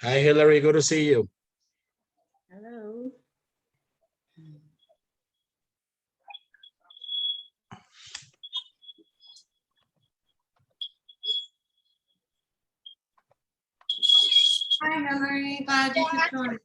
Hi, Hillary. Good to see you. Hello. Hi, Hillary. Glad you could join.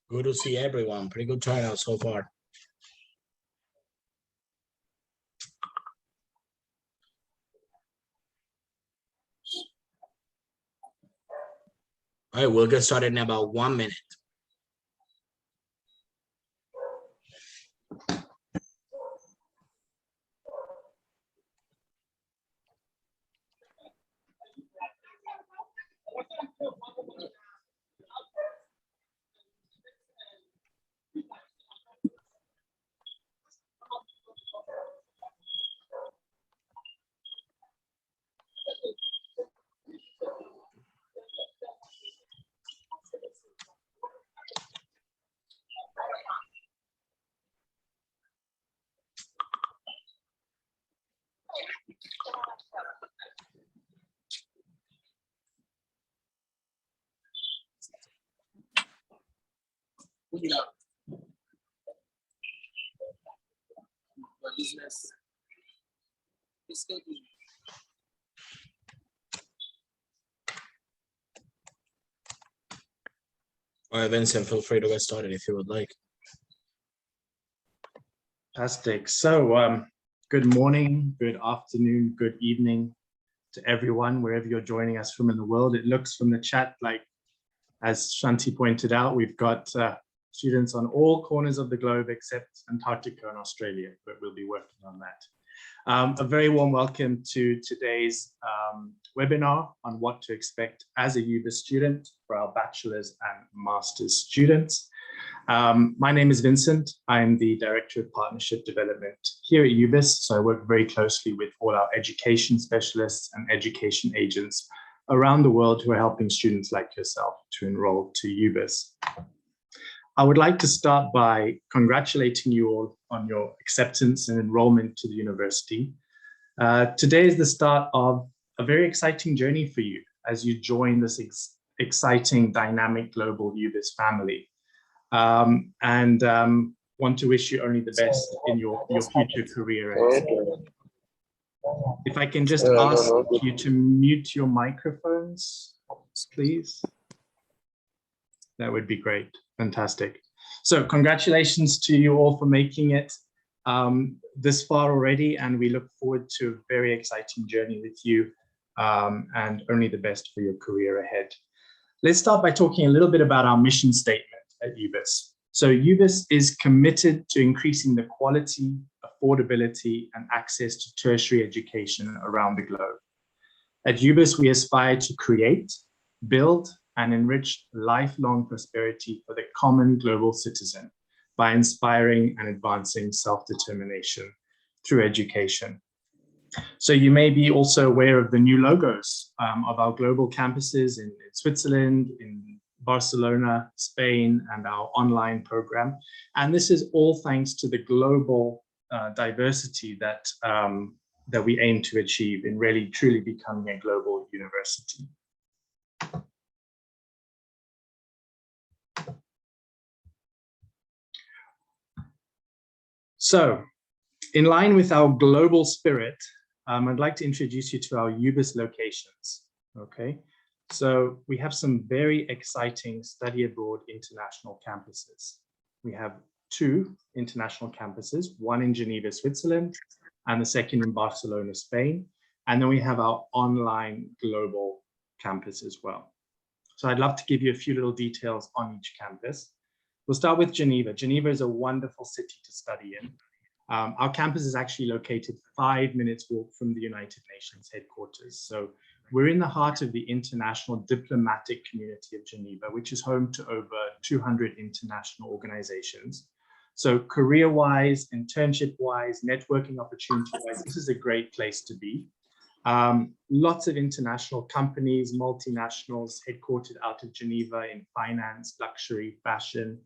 Good to see everyone. Pretty good turnout so far. All right, we'll get started in about 1 minute. All right, Vincent, feel free to get started if you would like. Fantastic. So good morning, good afternoon, good evening to everyone, wherever you're joining us from in the world. It looks from the chat like, as Shanti pointed out, we've got students on all corners of the globe except Antarctica and Australia, but we'll be working on that. A very warm welcome to today's webinar on what to expect as a UBIS student for our bachelor's and master's students. My name is Vincent. I'm the Director of Partnership Development here at UBIS. So I work very closely with all our education specialists and education agents around the world who are helping students like yourself to enroll to UBIS. I would like to start by congratulating you all on your acceptance and enrollment to the university. Today is the start of a very exciting journey for you as you join this exciting, dynamic global UBIS family. Want to wish you only the best in your future career. If I can just ask you to mute your microphones, please. That would be great. Fantastic. So congratulations to you all for making it this far already, and we look forward to a very exciting journey with you, and only the best for your career ahead. Let's start by talking a little bit about our mission statement at UBIS. So UBIS is committed to increasing the quality, affordability, and access to tertiary education around the globe. At UBIS, we aspire to create, build, and enrich lifelong prosperity for the common global citizen by inspiring and advancing self-determination through education. So you may be also aware of the new logos of our global campuses in Switzerland, in Barcelona, Spain, and our online program. And this is all thanks to the global diversity that we aim to achieve in really truly becoming a global university. So, in line with our global spirit, I'd like to introduce you to our UBIS locations, okay? So we have some very exciting study abroad international campuses. We have 2 international campuses, one in Geneva, Switzerland, and the second in Barcelona, Spain. And then we have our online global campus as well. So I'd love to give you a few little details on each campus. We'll start with Geneva. Geneva is a wonderful city to study in. Our campus is actually located 5 minutes walk from the United Nations headquarters. So we're in the heart of the international diplomatic community of Geneva, which is home to over 200 international organizations. So career-wise, internship-wise, networking opportunity-wise, this is a great place to be. Lots of international companies, multinationals headquartered out of Geneva in finance, luxury, fashion.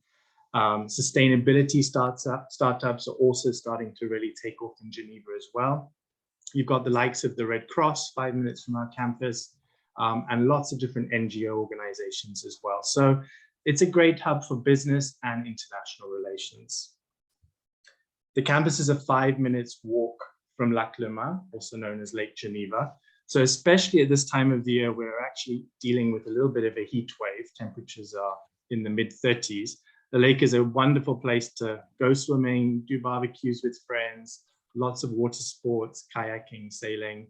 Sustainability startups are also starting to really take off in Geneva as well. You've got the likes of the Red Cross, 5 minutes from our campus, and lots of different NGO organizations as well. So it's a great hub for business and international relations. The campus is a 5 minutes walk from Lac Le Mans, also known as Lake Geneva. So especially at this time of the year, we're actually dealing with a little bit of a heat wave. Temperatures are in the mid-30s. The lake is a wonderful place to go swimming, do barbecues with friends, lots of water sports, kayaking, sailing,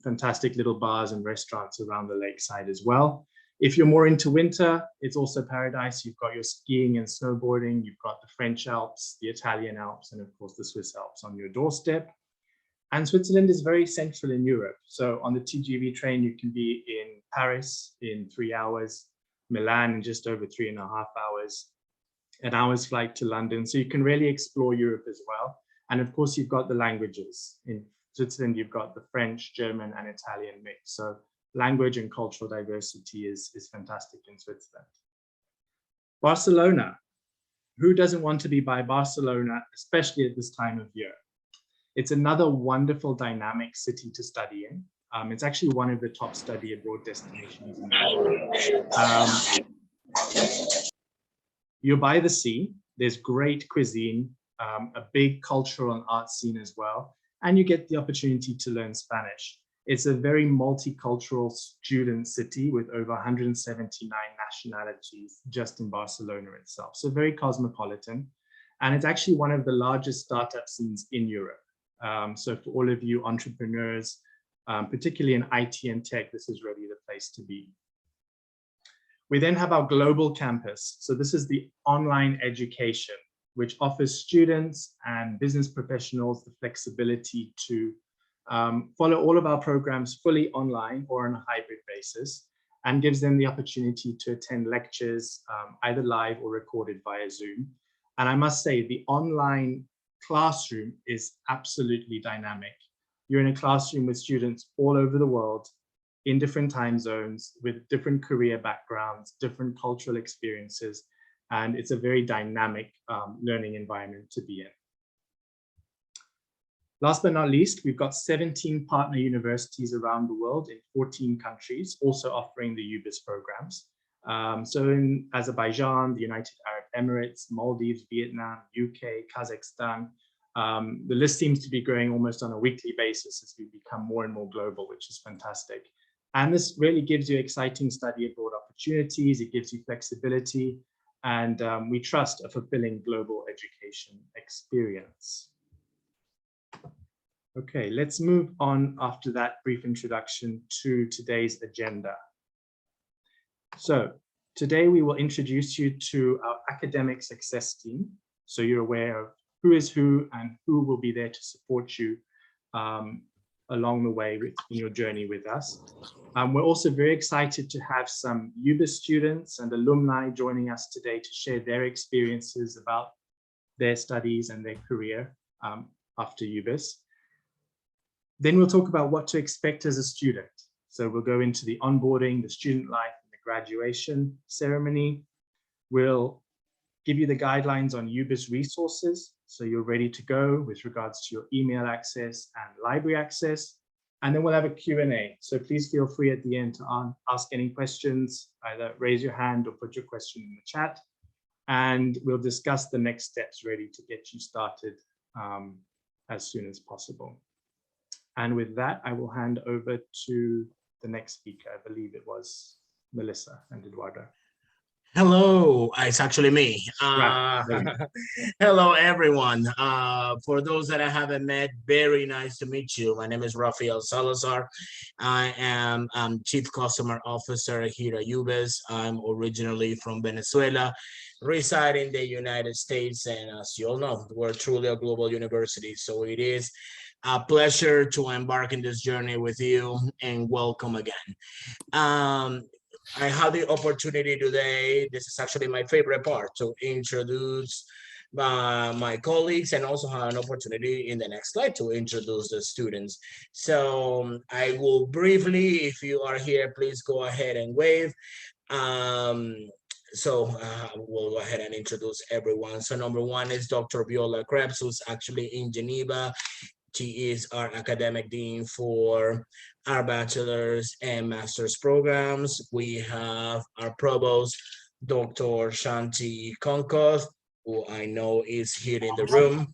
fantastic little bars and restaurants around the lakeside as well. If you're more into winter, it's also paradise. You've got your skiing and snowboarding, you've got the French Alps, the Italian Alps, and of course the Swiss Alps on your doorstep. And Switzerland is very central in Europe. So on the TGV train, you can be in Paris in 3 hours, Milan in just over 3.5 hours, an hour's flight to London. So you can really explore Europe as well. And of course, you've got the languages. In Switzerland, you've got the French, German, and Italian mix. So language and cultural diversity is fantastic in Switzerland. Barcelona. Who doesn't want to be by Barcelona, especially at this time of year? It's another wonderful, dynamic city to study in. It's actually one of the top study abroad destinations in the world. You're by the sea. There's great cuisine, a big cultural and art scene as well, and you get the opportunity to learn Spanish. It's a very multicultural student city with over 179 nationalities just in Barcelona itself. So very cosmopolitan. And it's actually one of the largest startup scenes in Europe. So for all of you entrepreneurs, particularly in IT and tech, this is really the place to be. We then have our global campus. So this is the online education, which offers students and business professionals the flexibility to follow all of our programs fully online or on a hybrid basis, and gives them the opportunity to attend lectures either live or recorded via Zoom. And I must say, the online classroom is absolutely dynamic. You're in a classroom with students all over the world in different time zones with different career backgrounds, different cultural experiences, and it's a very dynamic learning environment to be in. Last but not least, we've got 17 partner universities around the world in 14 countries, also offering the UBIS programs. So in Azerbaijan, the United Arab Emirates, Maldives, Vietnam, UK, Kazakhstan, the list seems to be growing almost on a weekly basis as we become more and more global, which is fantastic. And this really gives you exciting study abroad opportunities, it gives you flexibility, and we trust a fulfilling global education experience. Okay, let's move on after that brief introduction to today's agenda. So today we will introduce you to our academic success team. So you're aware of who is who and who will be there to support you along the way in your journey with us. We're also very excited to have some UBIS students and alumni joining us today to share their experiences about their studies and their career after UBIS. Then we'll talk about what to expect as a student. So we'll go into the onboarding, the student life, and the graduation ceremony. We'll give you the guidelines on UBIS resources, so you're ready to go with regards to your email access and library access. And then we'll have a Q&A. So please feel free at the end to ask any questions, either raise your hand or put your question in the chat. And we'll discuss the next steps ready to get you started as soon as possible. And with that, I will hand over to the next speaker. I believe it was Melissa and Eduardo. Hello, it's actually me. Right. Hello, everyone. For those that I haven't met, very nice to meet you. My name is Rafael Salazar. I am Chief Customer Officer here at UBIS. I'm originally from Venezuela, reside in the United States, and as you all know, we're truly a global university. So it is a pleasure to embark in this journey with you, and welcome again. I had the opportunity today, this is actually my favorite part, to introduce my colleagues and also have an opportunity in the next slide to introduce the students. So I will briefly, if you are here, please go ahead and wave. We'll go ahead and introduce everyone. So number one is Dr. Viola Krebs, who's actually in Geneva. She is our academic dean for our bachelor's and master's programs. We have our provost, Dr. Shanti Konkoth, who I know is here in the room.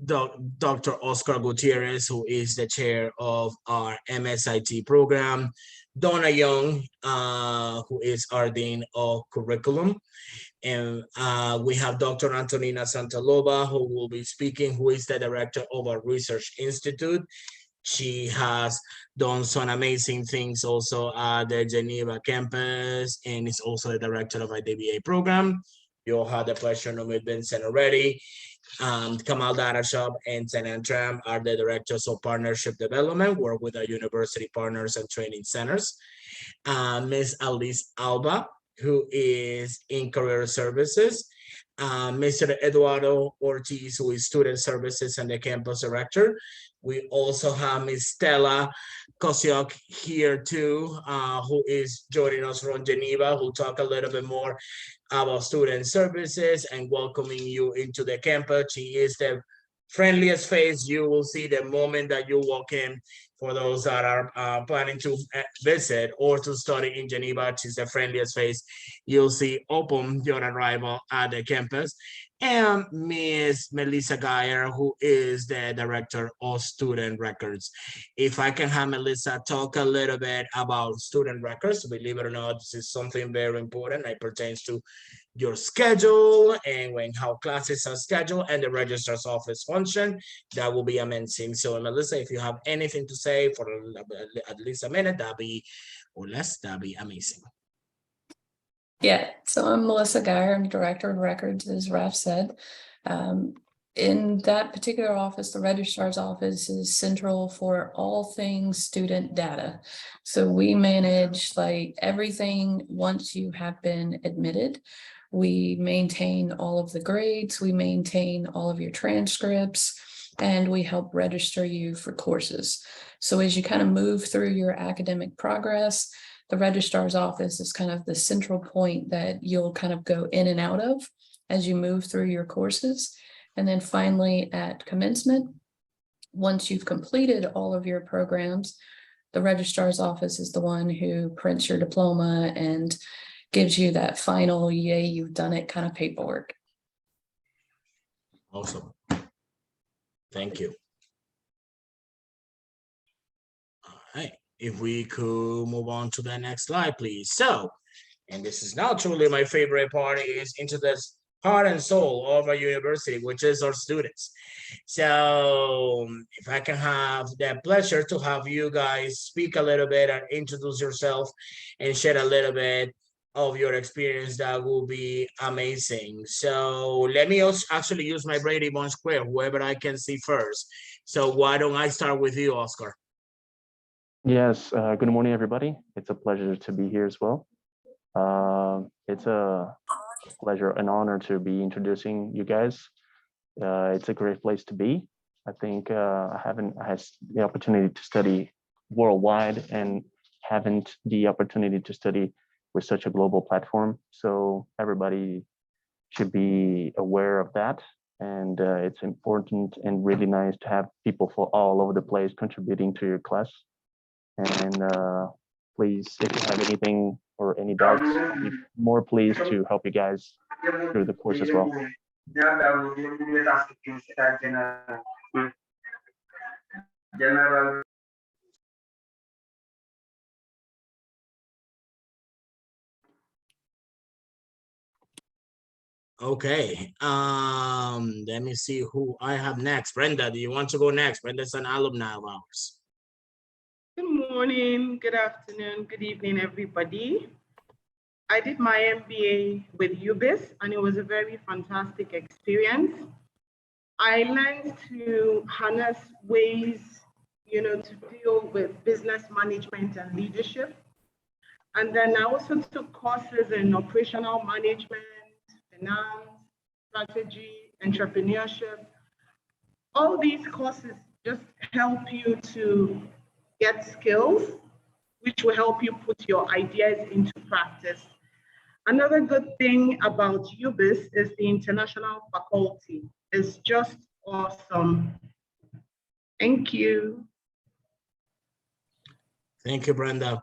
Dr. Oscar Gutierrez, who is the chair of our MSIT program. Donna Young, who is our dean of curriculum. And we have Dr. Antonina Santalova, who will be speaking, who is the director of our research institute. She has done some amazing things also at the Geneva campus and is also the director of our DBA program. You all had the pleasure of meeting Vincent already. Kamal Darashab and Tanan Tram are the directors of partnership development, work with our university partners and training centers. Ms. Alice Alba, who is in career services. Mr. Eduardo Ortiz, who is student services and the campus director. We also have Ms. Stella Kosiok here too, who is joining us from Geneva, who'll talk a little bit more about student services and welcoming you into the campus. She is the friendliest face you will see the moment that you walk in. For those that are planning to visit or to study in Geneva, she's the friendliest face you'll see upon your arrival at the campus. And Ms. Melissa Geyer, who is the director of student records. If I can have Melissa talk a little bit about student records, believe it or not, this is something very important. It pertains to your schedule and how classes are scheduled and the registrar's office function. That will be amazing. So Melissa, if you have anything to say for at least a minute, that'd be amazing. Yeah, so I'm Melissa Geyer. I'm Director of Records, as Raf said. In that particular office, the registrar's office is central for all things student data. So we manage like everything once you have been admitted. We maintain all of the grades, we maintain all of your transcripts, and we help register you for courses. So as you kind of move through your academic progress, the registrar's office is kind of the central point that you'll kind of go in and out of as you move through your courses. And then finally at commencement, once you've completed all of your programs, the registrar's office is the one who prints your diploma and gives you that final, yay, you've done it kind of paperwork. Awesome. Thank you. All right. If we could move on to the next slide, please. So, and this is now truly my favorite part, is into this heart and soul of our university, which is our students. So if I can have the pleasure to have you guys speak a little bit and introduce yourself and share a little bit of your experience, that will be amazing. So let me also actually use my Brady Bunch square, whoever I can see first. So why don't I start with you, Oscar? Yes, good morning, everybody. It's a pleasure to be here as well. It's a pleasure and honor to be introducing you guys. It's a great place to be. I think I had the opportunity to study worldwide and haven't the opportunity to study with such a global platform. So everybody should be aware of that. And it's important and really nice to have people from all over the place contributing to your class. And please, if you have anything or any doubts, I'll be more pleased to help you guys through the course as well. Okay, let me see who I have next. Brenda, do you want to go next? Brenda's an alumni of ours. Good morning, good afternoon, good evening, everybody. I did my MBA with UBIS, and it was a very fantastic experience. I learned to harness ways, to deal with business management and leadership. And then I also took courses in operational management, finance, strategy, entrepreneurship. All these courses just help you to get skills, which will help you put your ideas into practice. Another good thing about UBIS is the international faculty. It's just awesome. Thank you. Thank you, Brenda.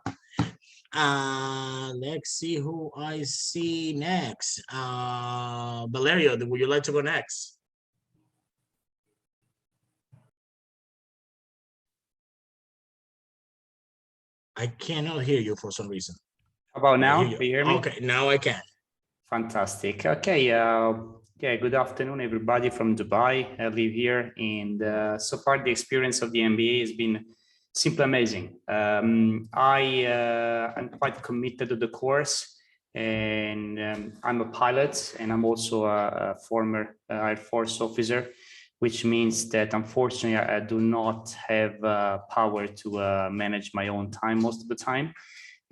Let's see who I see next. Valerio, would you like to go next? I cannot hear you for some reason. How about now? Can you hear me? Okay, now I can. Fantastic. Okay. Yeah, good afternoon, everybody from Dubai. I live here, and so far the experience of the MBA has been simply amazing. I'm quite committed to the course, and I'm a pilot, and I'm also a former Air Force officer, which means that unfortunately I do not have power to manage my own time most of the time.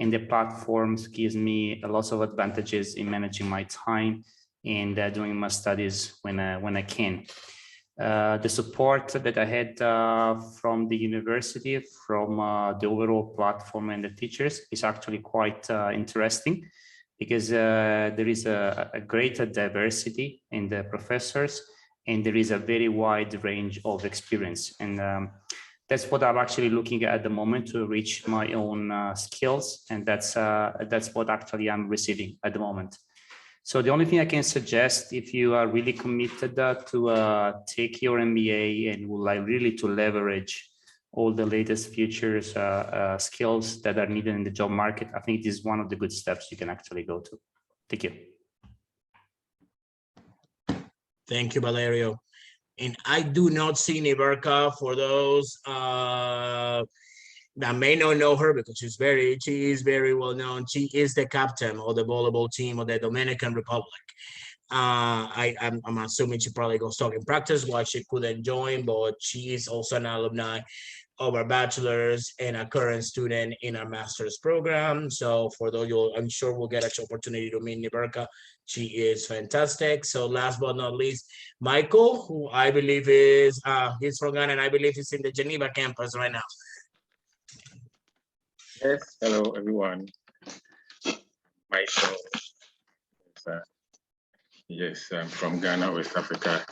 And the platforms gives me a lot of advantages in managing my time and doing my studies when I can. The support that I had from the university, from the overall platform and the teachers is actually quite interesting, because there is a greater diversity in the professors, and there is a very wide range of experience. And that's what I'm actually looking at the moment, to reach my own skills, and that's what actually I'm receiving at the moment. So the only thing I can suggest, if you are really committed to take your MBA and would like really to leverage all the latest features, skills that are needed in the job market, I think this is one of the good steps you can actually go to. Thank you. Thank you, Valerio. And I do not see Niverka. For those that may not know her, because she is very well known. She is the captain of the volleyball team of the Dominican Republic. I'm assuming she probably goes talking practice why she couldn't join, but she is also an alumni of our bachelor's and a current student in our master's program. So for those, I'm sure we'll get an opportunity to meet Niverka. She is fantastic. So last but not least, Michael, who I believe is, he's from Ghana, and I believe he's in the Geneva campus right now. Yes, hello everyone. Michael. Yes, I'm from Ghana, West Africa.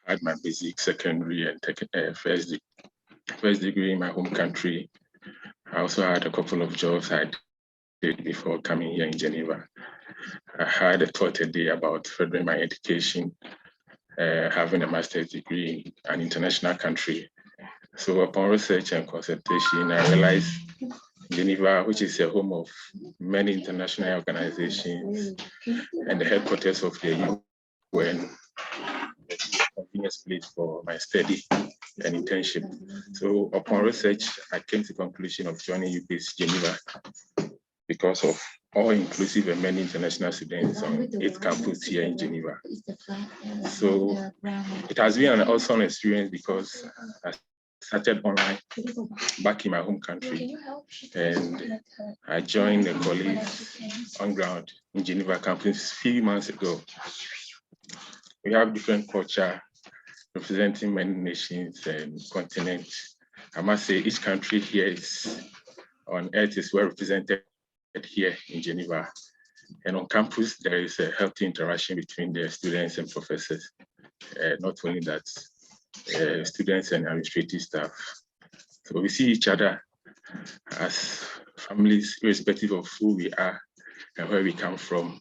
I had my basic, secondary, and first degree in my home country. I also had a couple of jobs I did before coming here in Geneva. I had a thought a day about furthering my education, having a master's degree in an international country. So upon research and consultation, I realized Geneva, which is a home of many international organizations and the headquarters of the UN, a convenience place for my study and internship. So upon research, I came to the conclusion of joining UBIS Geneva because of all-inclusive and many international students on 8 campuses here in Geneva. So it has been an awesome experience because I started online back in my home country, and I joined the colleagues on ground in Geneva campus a few months ago. We have different culture representing many nations and continents. I must say each country here is on earth is well represented here in Geneva. And on campus, there is a healthy interaction between the students and professors. Not only that, students and administrative staff. So we see each other as families, irrespective of who we are and where we come from.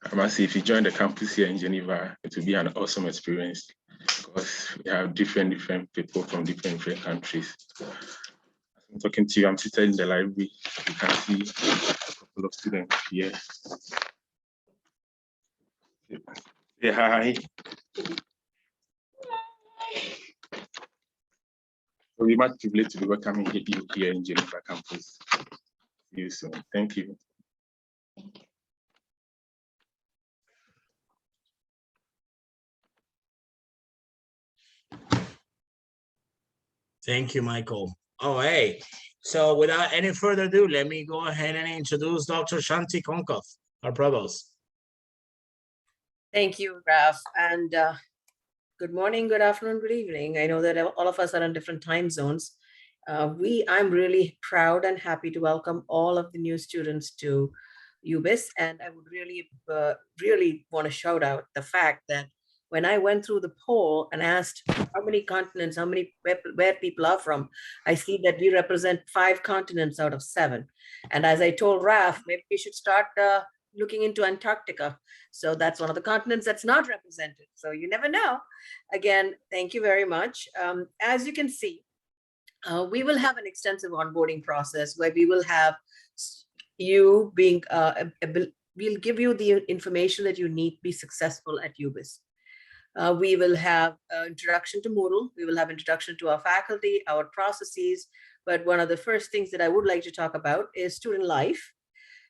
I must say, if you join the campus here in Geneva, it will be an awesome experience because we have different people from different countries. I'm talking to you, I'm seated in the library. You can see a couple of students here. Say hi. We're much privileged to be welcoming you here in Geneva campus. See you soon. Thank you. Thank you, Michael. Oh, hey. So without any further ado, let me go ahead and introduce Dr. Shanti Konkov, our provost. Thank you, Raf. And good morning, good afternoon, good evening. I know that all of us are in different time zones. I'm really proud and happy to welcome all of the new students to UBIS. And I would really want to shout out the fact that when I went through the poll and asked how many continents, where people are from, I see that we represent 5 continents out of 7. And as I told Raf, maybe we should start looking into Antarctica. So that's one of the continents that's not represented. So you never know. Again, thank you very much. As you can see, we will have an extensive onboarding process where we will have you being, we'll give you the information that you need to be successful at UBIS. We will have introduction to Moodle. We will have introduction to our faculty, our processes. But one of the first things that I would like to talk about is student life.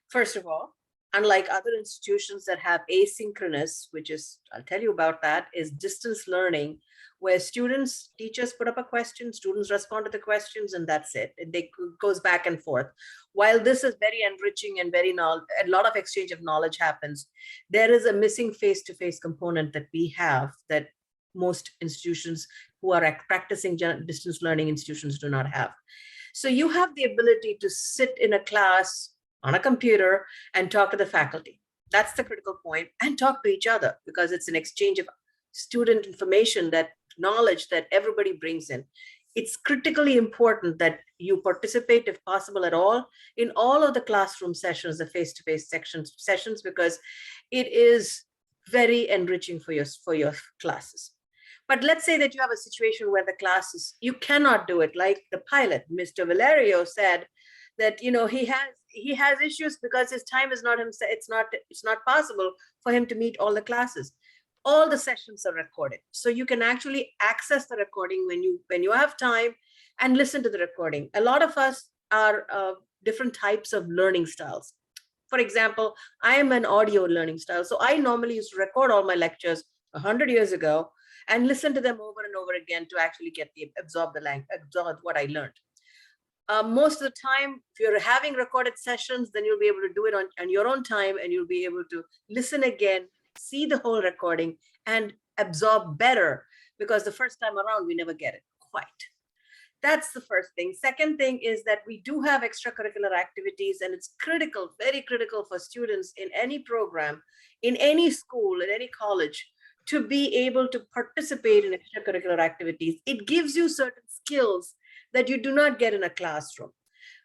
First of all, unlike other institutions that have asynchronous, which is, I'll tell you about that, is distance learning, where teachers put up a question, students respond to the questions, and that's it. It goes back and forth. While this is very enriching and a lot of exchange of knowledge happens, there is a missing face-to-face component that we have that most institutions who are practicing distance learning institutions do not have. So you have the ability to sit in a class on a computer and talk to the faculty. That's the critical point, and talk to each other, because it's an exchange of student information, that knowledge that everybody brings in. It's critically important that you participate, if possible at all, in all of the classroom sessions, the face-to-face sessions, because it is very enriching for your classes. But let's say that you have a situation where the classes, you cannot do it, like the pilot, Mr. Valerio said, that he has issues because his time is not it's not possible for him to meet all the classes. All the sessions are recorded, so you can actually access the recording when you have time and listen to the recording. A lot of us are different types of learning styles. For example, I am an audio learning style, so I normally used to record all my lectures 100 years ago and listen to them over and over again to actually absorb what I learned. Most of the time, if you're having recorded sessions, then you'll be able to do it on your own time, and you'll be able to listen again, see the whole recording, and absorb better, because the first time around, we never get it quite. That's the first thing. Second thing is that we do have extracurricular activities, and it's critical, very critical for students in any program, in any school, in any college, to be able to participate in extracurricular activities. It gives you certain skills that you do not get in a classroom.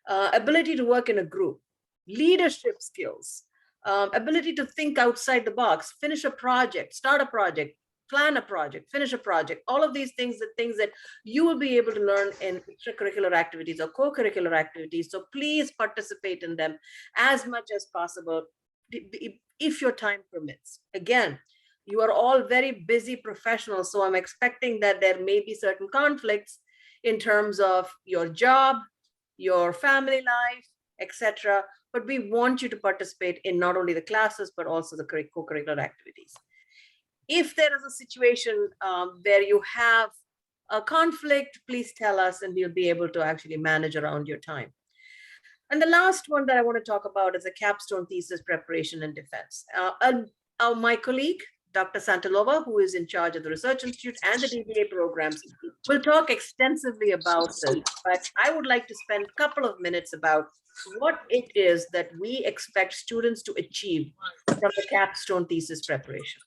Ability to work in a group, leadership skills, ability to think outside the box, finish a project, start a project, plan a project, finish a project. All of these things, the things that you will be able to learn in extracurricular activities or co-curricular activities. So please participate in them as much as possible, if your time permits. Again, you are all very busy professionals, so I'm expecting that there may be certain conflicts in terms of your job, your family life, etc. But we want you to participate in not only the classes, but also the co-curricular activities. If there is a situation where you have a conflict, please tell us, and we'll be able to actually manage around your time. And the last one that I want to talk about is a capstone thesis preparation and defense. My colleague, Dr. Santalova, who is in charge of the Research Institute and the DBA programs, will talk extensively about this, but I would like to spend a couple of minutes about what it is that we expect students to achieve from the capstone thesis preparation.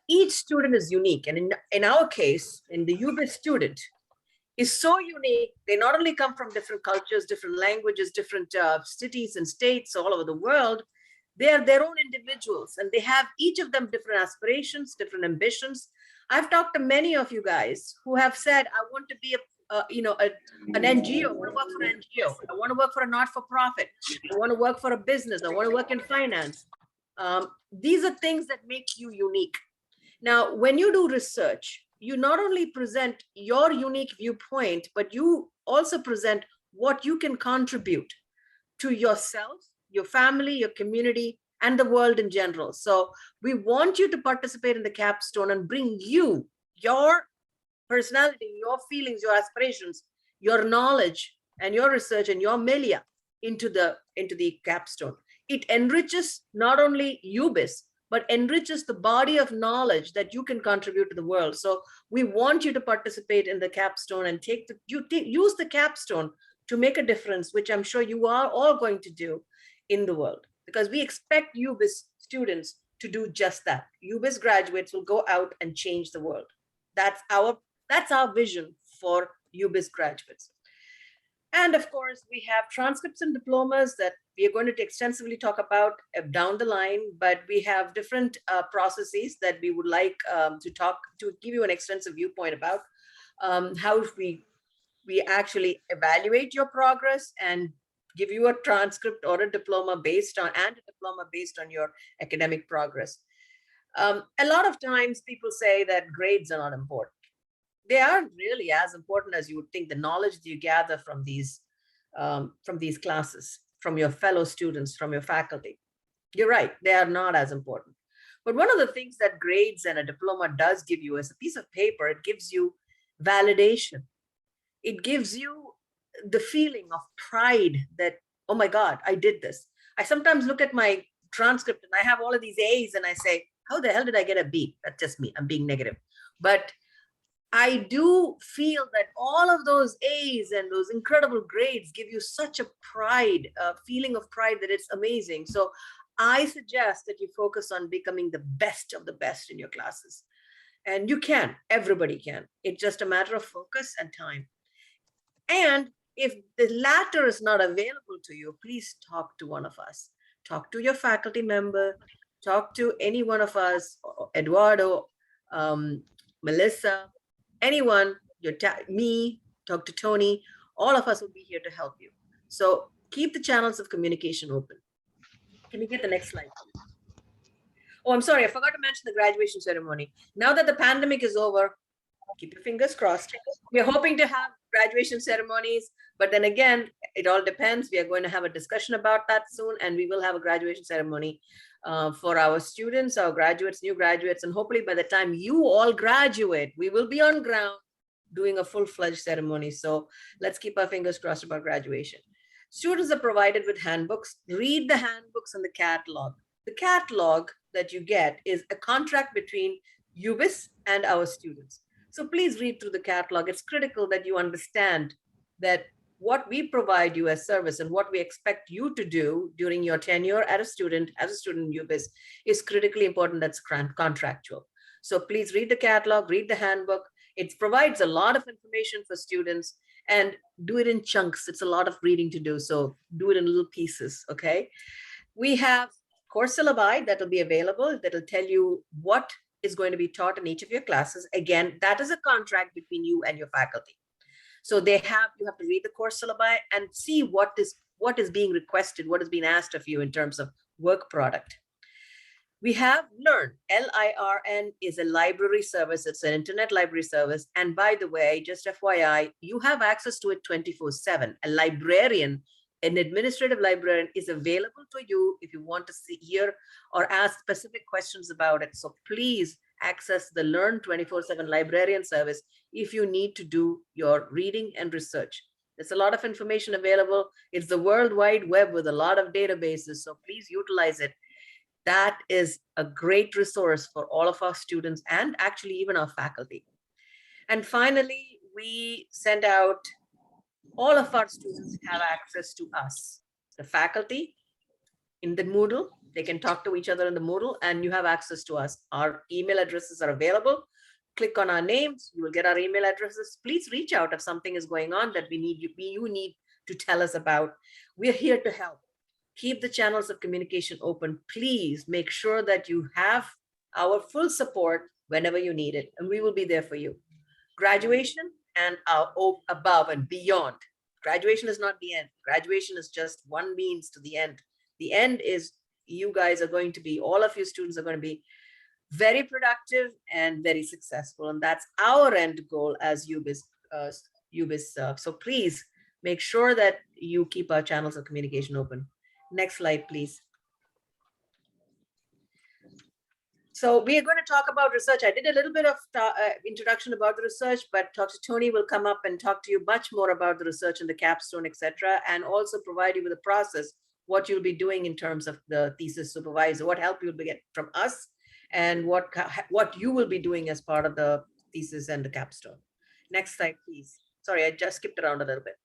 Each student is unique, and in our case, in the UBIS student, is so unique. They not only come from different cultures, different languages, different cities and states all over the world. They are their own individuals, and they have each of them different aspirations, different ambitions. I've talked to many of you guys who have said, I want to be an NGO, I want to work for an NGO, I want to work for a not-for-profit, I want to work for a business, I want to work in finance. These are things that make you unique. Now, when you do research, you not only present your unique viewpoint, but you also present what you can contribute to yourself, your family, your community, and the world in general. So we want you to participate in the capstone and bring your personality, your feelings, your aspirations your knowledge and your research and your melia into the capstone. It enriches not only UBIS, but enriches the body of knowledge that you can contribute to the world. So we want you to participate in the capstone and use the capstone to make a difference, which I'm sure you are all going to do in the world, because we expect UBIS students to do just that. UBIS graduates will go out and change the world. That's our vision for UBIS graduates. And of course, we have transcripts and diplomas that we are going to extensively talk about down the line, but we have different processes that we would like to give you an extensive viewpoint about how we actually evaluate your progress and give you a transcript or a diploma based on your academic progress. A lot of times people say that grades are not important. They aren't really as important as you would think. The knowledge that you gather from these classes, from your fellow students, from your faculty. You're right, they are not as important. But one of the things that grades and a diploma does give you is a piece of paper. It gives you validation. It gives you the feeling of pride that, oh my God, I did this. I sometimes look at my transcript and I have all of these A's and I say, how the hell did I get a B? That's just me, I'm being negative. But I do feel that all of those A's and those incredible grades give you such a pride, a feeling of pride that it's amazing. So I suggest that you focus on becoming the best of the best in your classes. And you can, everybody can. It's just a matter of focus and time. And if the latter is not available to you, please talk to one of us. Talk to your faculty member, talk to any one of us, Eduardo, Melissa, anyone, me, talk to Tony, all of us will be here to help you. So keep the channels of communication open. Can we get the next slide? Oh, I'm sorry, I forgot to mention the graduation ceremony. Now that the pandemic is over, keep your fingers crossed. We're hoping to have graduation ceremonies, but then again, it all depends. We are going to have a discussion about that soon, and we will have a graduation ceremony for our students, our graduates, new graduates, and hopefully by the time you all graduate, we will be on ground doing a full-fledged ceremony. So let's keep our fingers crossed about graduation. Students are provided with handbooks. Read the handbooks and the catalog. The catalog that you get is a contract between UBIS and our students. So please read through the catalog. It's critical that you understand that what we provide you as service and what we expect you to do during your tenure as a student in UBIS is critically important. That's contractual. So please read the catalog, read the handbook. It provides a lot of information for students, and do it in chunks. It's a lot of reading to do. So do it in little pieces, okay? We have course syllabi that will be available that will tell you what is going to be taught in each of your classes. Again, that is a contract between you and your faculty. So you have to read the course syllabi and see what is being requested, what is being asked of you in terms of work product. We have Learn. L-I-R-N is a library service. It's an internet library service. And by the way, just FYI, you have access to it 24/7. A librarian, an administrative librarian, is available to you if you want to hear or ask specific questions about it. So please access the Learn 24/7 librarian service if you need to do your reading and research. There's a lot of information available. It's the World Wide Web with a lot of databases, so please utilize it. That is a great resource for all of our students and actually even our faculty. And finally, we send out, all of our students have access to us, the faculty in the Moodle. They can talk to each other in the Moodle, and you have access to us. Our email addresses are available. Click on our names, you will get our email addresses. Please reach out if something is going on that you need to tell us about. We're here to help. Keep the channels of communication open. Please make sure that you have our full support whenever you need it, and we will be there for you. Graduation and our above and beyond. Graduation is not the end. Graduation is just one means to the end. The end is you guys are going to be, all of you students are going to be very productive and very successful. And that's our end goal as UBIS. So please make sure that you keep our channels of communication open. Next slide, please. So we are going to talk about research. I did a little bit of introduction about the research, but Dr. Tony will come up and talk to you much more about the research and the capstone, etc., and also provide you with a process, what you'll be doing in terms of the thesis supervisor, what help you'll be getting from us, and what you will be doing as part of the thesis and the capstone. Next slide, please. Sorry, I just skipped around a little bit.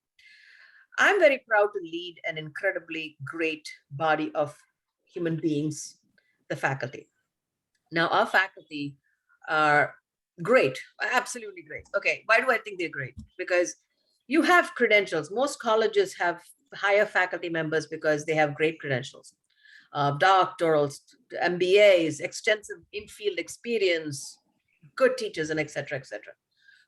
I'm very proud to lead an incredibly great body of human beings, the faculty. Now, our faculty are great, absolutely great. Okay, why do I think they're great? Because you have credentials. Most colleges have higher faculty members because they have great credentials. Doctorals, MBAs, extensive in-field experience, good teachers, and et cetera, et cetera.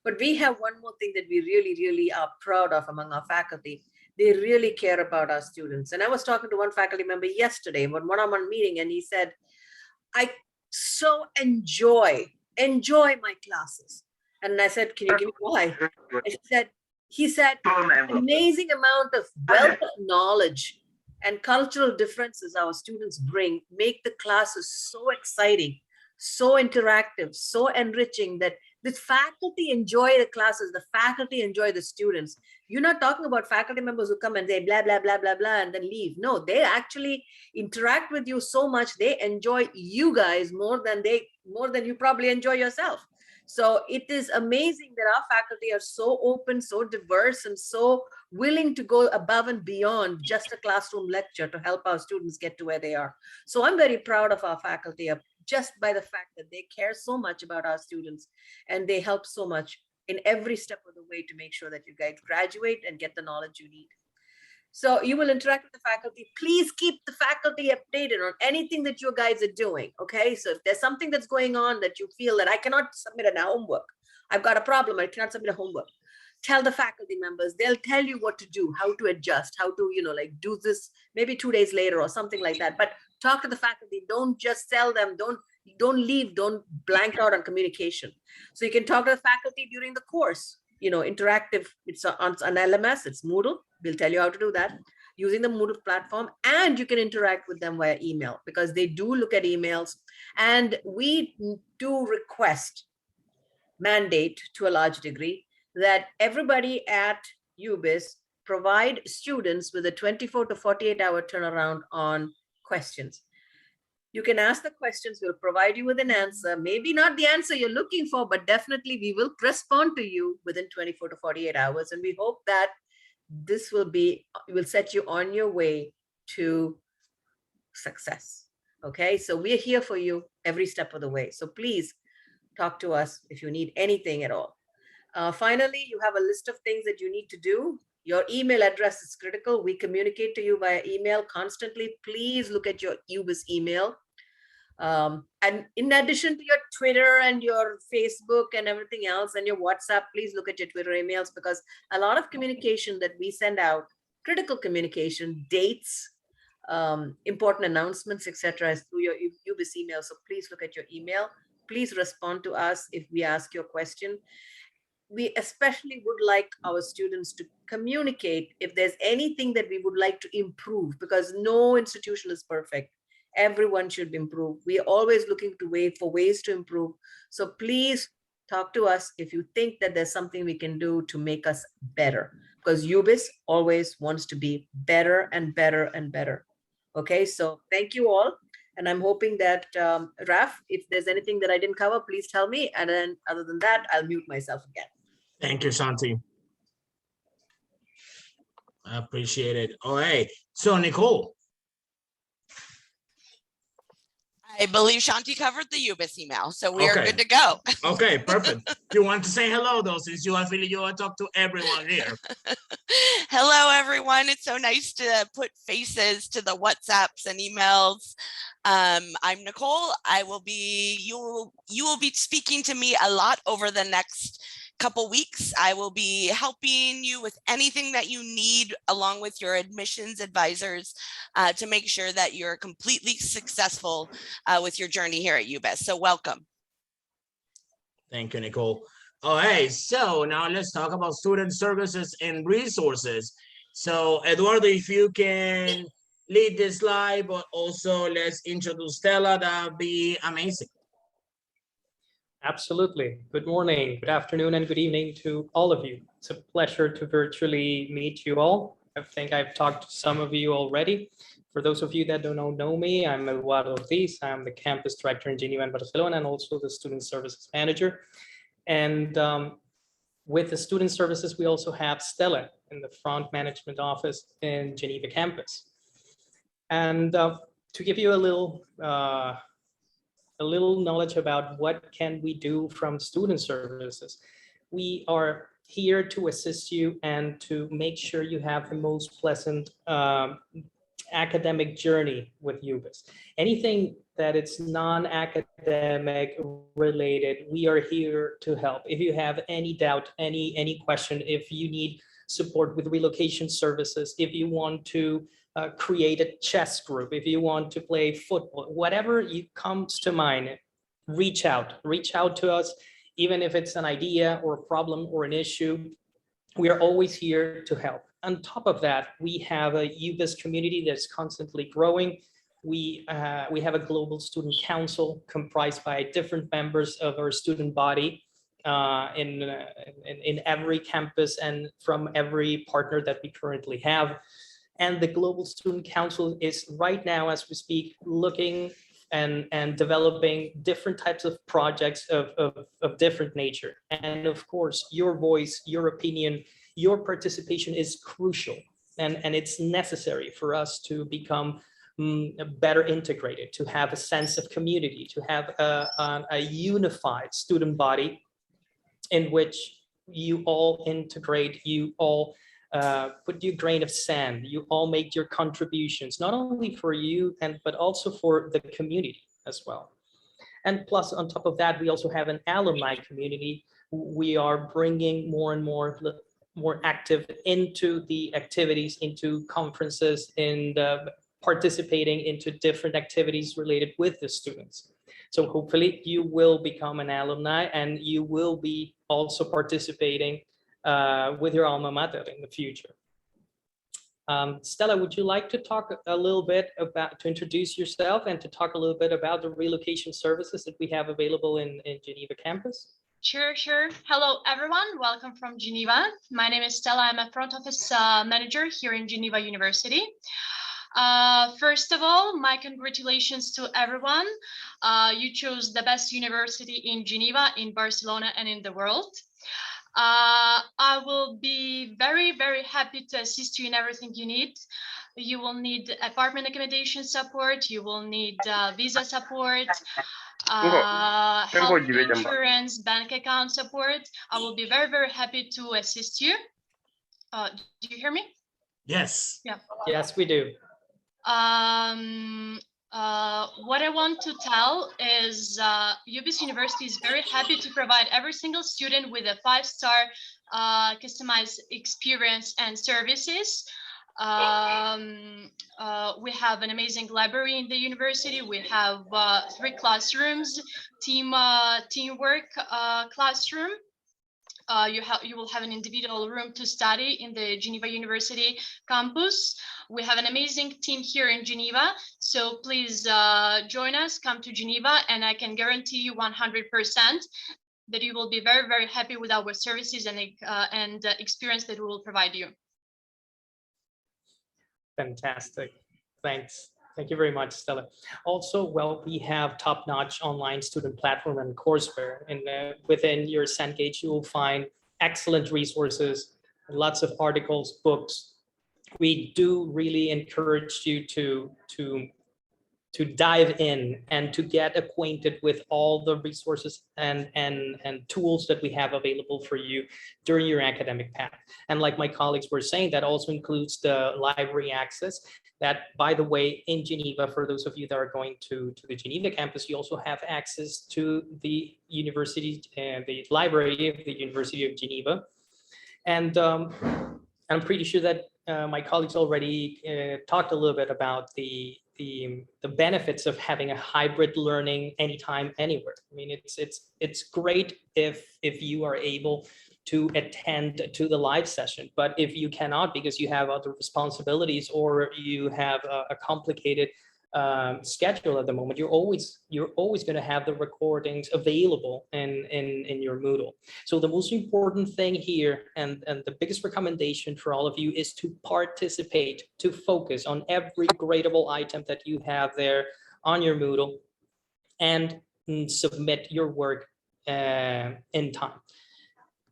But we have one more thing that we really, really are proud of among our faculty. They really care about our students. And I was talking to one faculty member yesterday in one-on-one meeting, and he said, I so enjoy my classes. And I said, can you give me why? He said, amazing amount of wealth of knowledge and cultural differences our students bring make the classes so exciting, so interactive, so enriching that the faculty enjoy the classes, the faculty enjoy the students. You're not talking about faculty members who come and say blah, blah, blah, blah, blah, and then leave. No, they actually interact with you so much. They enjoy you guys more than you probably enjoy yourself. So it is amazing that our faculty are so open, so diverse, and so willing to go above and beyond just a classroom lecture to help our students get to where they are. So I'm very proud of our faculty just by the fact that they care so much about our students and they help so much in every step of the way to make sure that you guys graduate and get the knowledge you need. So you will interact with the faculty. Please keep the faculty updated on anything that you guys are doing, okay? So if there's something that's going on that you feel that I cannot submit a homework, I've got a problem, I cannot submit a homework, tell the faculty members, they'll tell you what to do, how to adjust, how to, like do this maybe 2 days later or something like that. But talk to the faculty, don't just tell them, don't leave, don't blank out on communication. So you can talk to the faculty during the course, interactive, it's on LMS, it's Moodle, we'll tell you how to do that using the Moodle platform, and you can interact with them via email because they do look at emails, and we do mandate to a large degree that everybody at UBIS provide students with a 24 to 48 hour turnaround on questions. You can ask the questions, we'll provide you with an answer, maybe not the answer you're looking for, but definitely we will respond to you within 24 to 48 hours. And we hope that this will set you on your way to success. Okay, so we're here for you every step of the way. So please talk to us if you need anything at all. Finally, you have a list of things that you need to do. Your email address is critical. We communicate to you via email constantly. Please look at your UBIS email. And in addition to your Twitter and your Facebook and everything else and your WhatsApp, please look at your Twitter emails because a lot of communication that we send out, critical communication, dates, important announcements, etc., is through your UBIS email. So please look at your email. Please respond to us if we ask your question. We especially would like our students to communicate if there's anything that we would like to improve, because no institution is perfect. Everyone should improve. We are always looking for ways to improve. So please talk to us if you think that there's something we can do to make us better, because UBIS always wants to be better and better and better. Okay, so thank you all. And I'm hoping that, Raf, if there's anything that I didn't cover, please tell me. And then other than that, I'll mute myself again. Thank you, Shanti. I appreciate it. All right. So, Nicole. I believe Shanti covered the UBIS email, so we are good to go. Okay, perfect. You want to say hello, though, since you are feeling you want to talk to everyone here. Hello, everyone. It's so nice to put faces to the WhatsApps and emails. I'm Nicole. You will be speaking to me a lot over the next couple weeks. I will be helping you with anything that you need along with your admissions advisors to make sure that you're completely successful with your journey here at UBIS. So welcome. Thank you, Nicole. All right, so now let's talk about student services and resources. So Eduardo, if you can lead this slide, but also let's introduce Stella, that'd be amazing. Absolutely. Good morning, good afternoon, and good evening to all of you. It's a pleasure to virtually meet you all. I think I've talked to some of you already. For those of you that don't know me, I'm Eduardo Ortiz. I'm the campus director in Geneva and Barcelona, and also the student services manager. And with the student services, we also have Stella in the front management office in Geneva campus. And to give you a little knowledge about what can we do from student services. We are here to assist you and to make sure you have the most pleasant academic journey with UBIS. Anything that it's non-academic related, we are here to help. If you have any doubt, any question, if you need support with relocation services, if you want to create a chess group, if you want to play football, whatever comes to mind, reach out to us, even if it's an idea or a problem or an issue. We are always here to help. On top of that, we have a UBIS community that's constantly growing. We have a global student council comprised by different members of our student body in every campus and from every partner that we currently have. And the Global Student Council is right now, as we speak, looking and developing different types of projects of different nature. And of course, your voice, your opinion, your participation is crucial. And it's necessary for us to become better integrated, to have a sense of community, to have a unified student body in which you all integrate, you all put your grain of sand, you all make your contributions, not only for you, but also for the community as well. And plus, on top of that, we also have an alumni community. We are bringing more and more active into the activities, into conferences, and participating into different activities related with the students. So hopefully you will become an alumni and you will be also participating with your alma mater in the future. Stella, would you like to talk a little bit about, to introduce yourself and to talk a little bit about the relocation services that we have available in Geneva campus? Sure. Hello, everyone. Welcome from Geneva. My name is Stella. I'm a front office manager here in Geneva University. First of all, my congratulations to everyone. You chose the best university in Geneva, in Barcelona, and in the world. I will be very, very happy to assist you in everything you need. You will need apartment accommodation support. You will need visa support, health insurance, bank account support. I will be very, very happy to assist you. Do you hear me? Yes. Yeah. Yes, we do. What I want to tell is UBIS University is very happy to provide every single student with a 5-star customized experience and services. We have an amazing library in the university. We have 3 classrooms, teamwork classroom. You will have an individual room to study in the Geneva University campus. We have an amazing team here in Geneva, so please join us, come to Geneva, and I can guarantee you 100% that you will be very, very happy with our services and experience that we will provide you. Fantastic. Thanks. Thank you very much, Stella. Also, well, we have top-notch online student platform and courseware. And within your Cengage, you will find excellent resources, lots of articles, books. We do really encourage you to dive in and to get acquainted with all the resources and tools that we have available for you during your academic path. And like my colleagues were saying, that also includes the library access. That, by the way, in Geneva, for those of you that are going to the Geneva campus, you also have access to the university and the library of the University of Geneva. And I'm pretty sure that my colleagues already talked a little bit about the benefits of having a hybrid learning anytime, anywhere. I mean, it's great if you are able to attend to the live session, but if you cannot because you have other responsibilities or you have a complicated schedule at the moment, you're always going to have the recordings available in your Moodle. So the most important thing here, and the biggest recommendation for all of you, is to participate, to focus on every gradable item that you have there on your Moodle, and submit your work in time.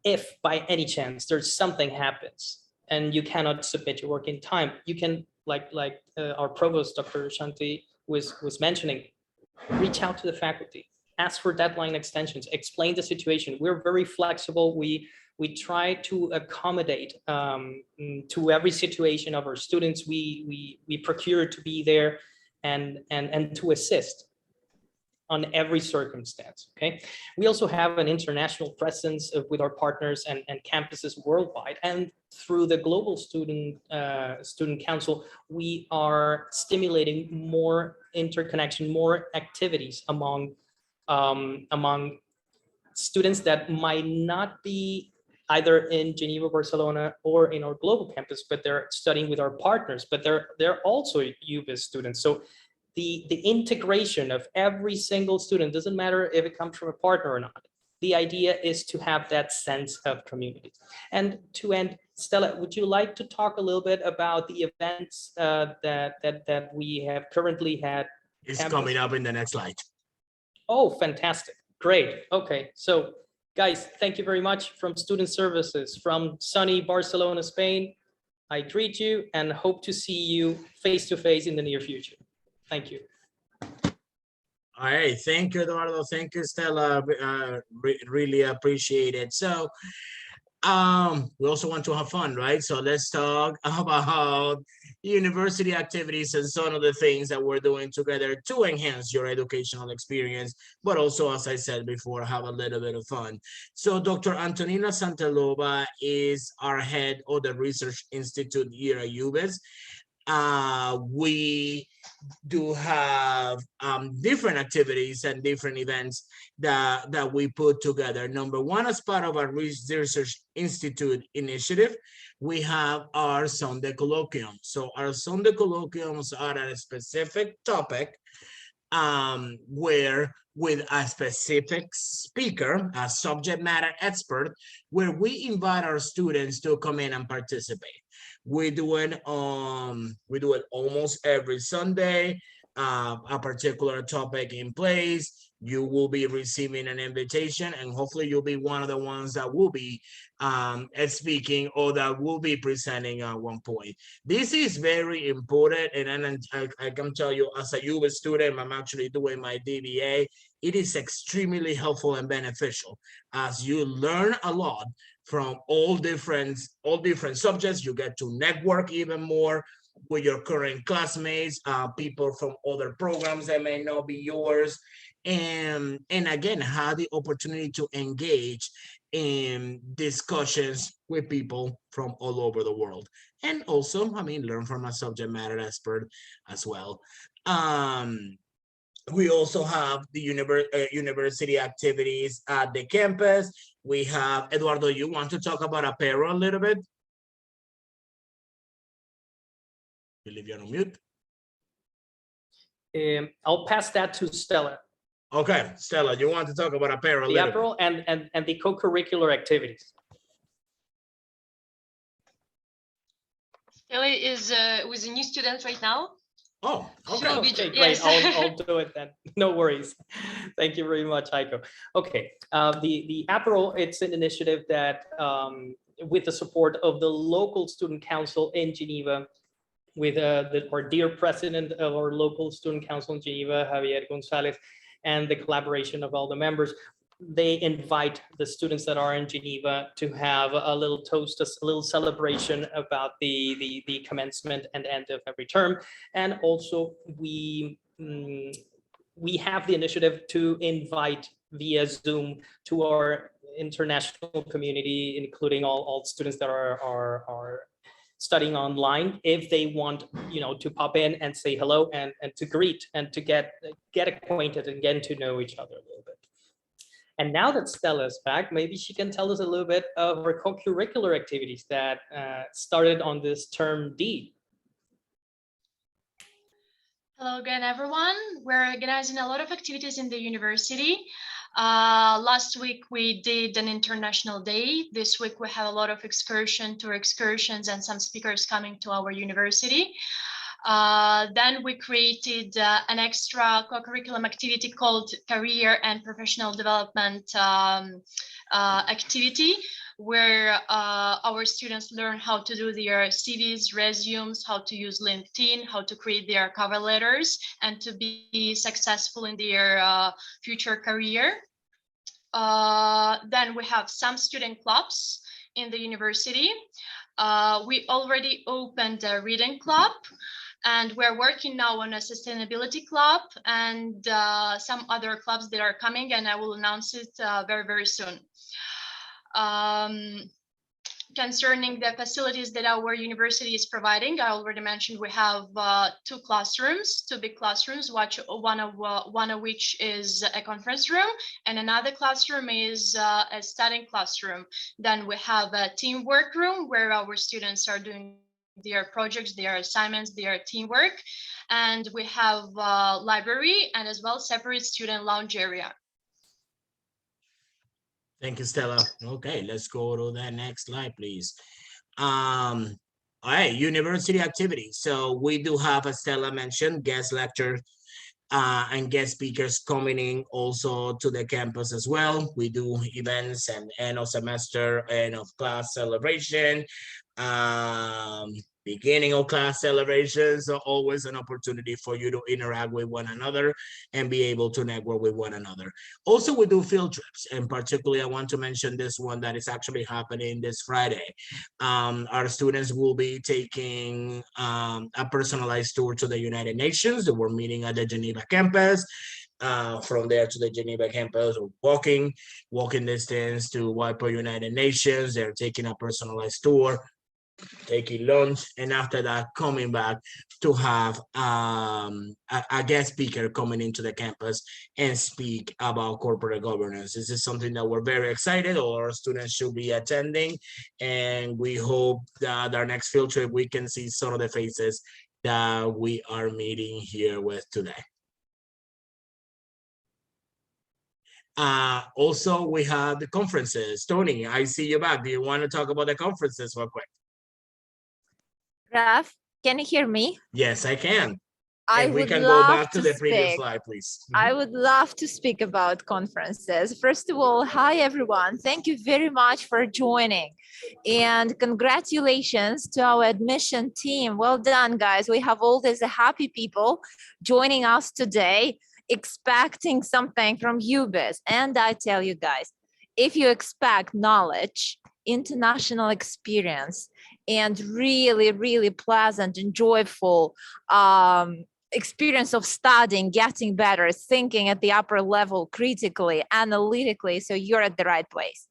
If by any chance there's something happens and you cannot submit your work in time, you can, like our provost, Dr. Shanti, was mentioning, reach out to the faculty, ask for deadline extensions, explain the situation. We're very flexible. We try to accommodate to every situation of our students. We procure to be there and to assist on every circumstance. Okay, we also have an international presence with our partners and campuses worldwide, and through the Global Student Council, we are stimulating more interconnection, more activities among students that might not be either in Geneva, Barcelona, or in our global campus, but they're studying with our partners, but they're also UBIS students. So the integration of every single student, doesn't matter if it comes from a partner or not. The idea is to have that sense of community. And to end, Stella, would you like to talk a little bit about the events that we have currently had? It's coming up in the next slide. Oh, fantastic. Great. Okay. So guys, thank you very much. From Student Services from sunny Barcelona, Spain, I greet you and hope to see you face to face in the near future. Thank you. All right, thank you, Eduardo. Thank you, Stella. Really appreciate it. So, we also want to have fun, right? So let's talk about university activities and some of the things that we're doing together to enhance your educational experience, but also, as I said before, have a little bit of fun. So Dr. Antonina Santelova is our head of the Research Institute here at UBIS. We do have different activities and different events that we put together. Number one, as part of our Research Institute initiative, we have our Sunday colloquium. So our Sunday colloquiums are a specific topic where with a specific speaker, a subject matter expert, where we invite our students to come in and participate. We do it almost every Sunday, a particular topic in place. You will be receiving an invitation, and hopefully you'll be one of the ones that will be speaking or that will be presenting at one point. This is very important, and I can tell you, as a UBIS student, I'm actually doing my DBA. It is extremely helpful and beneficial as you learn a lot from all different subjects. You get to network even more with your current classmates, people from other programs that may not be yours, and again, have the opportunity to engage in discussions with people from all over the world, and also, I mean, learn from a subject matter expert as well. We also have the university activities at the campus. We have, Eduardo, you want to talk about apparel a little bit? I believe you're on mute. I'll pass that to Stella. Okay, Stella, you want to talk about apparel? The apparel and the co-curricular activities. Stella is with a new student right now. Oh, okay. Okay, great. Yes. I'll do it then. No worries. Thank you very much, Heiko. Okay, the apparel, it's an initiative that, with the support of the local student council in Geneva, with our dear president of our local student council in Geneva, Javier Gonzalez, and the collaboration of all the members. They invite the students that are in Geneva to have a little toast, a little celebration about the commencement and end of every term. And also we have the initiative to invite via Zoom to our international community, including all students that are studying online, if they want, to pop in and say hello and to greet and to get acquainted and get to know each other a little bit. And now that Stella's back, maybe she can tell us a little bit of her co-curricular activities that started on this term D. Hello again, everyone. We're organizing a lot of activities in the university. Last week we did an international day. This week we have a lot of tour excursions and some speakers coming to our university. Then we created an extra co-curriculum activity called Career and Professional Development activity, where our students learn how to do their CVs, resumes, how to use LinkedIn, how to create their cover letters, and to be successful in their future career. Then we have some student clubs in the university. We already opened a reading club, and we're working now on a sustainability club and some other clubs that are coming, and I will announce it very, very soon. Concerning the facilities that our university is providing, I already mentioned we have two big classrooms, one of which is a conference room, and another classroom is a studying classroom. Then we have a teamwork room where our students are doing their projects, their assignments, their teamwork, and we have a library and as well separate student lounge area. Thank you, Stella. Okay, let's go to the next slide, please. All right, university activities. So we do have, as Stella mentioned, guest lectures and guest speakers coming in also to the campus as well. We do events and end of semester, end of class celebration, beginning of class celebrations are always an opportunity for you to interact with one another and be able to network with one another. Also, we do field trips, and particularly I want to mention this one that is actually happening this Friday. Our students will be taking a personalized tour to the United Nations. We're meeting at the Geneva campus. From there to the Geneva campus, or walking distance to WIPO United Nations. They're taking a personalized tour, taking lunch, and after that coming back to have a guest speaker coming into the campus and speak about corporate governance. This is something that we're very excited, or our students should be attending, and we hope that our next field trip we can see some of the faces that we are meeting here with today. Also, we have the conferences. Tony, I see you back. Do you want to talk about the conferences real quick? Raf, can you hear me? Yes, I can. I we would can love go back to the previous speak. slide, please. I would love to speak about conferences. First of all, hi everyone. Thank you very much for joining. And congratulations to our admission team. Well done, guys. We have all these happy people joining us today, expecting something from UBIS. And I tell you guys, if you expect knowledge, international experience, and really, really pleasant and joyful experience of studying, getting better, thinking at the upper level, critically, analytically, so you're at the right place.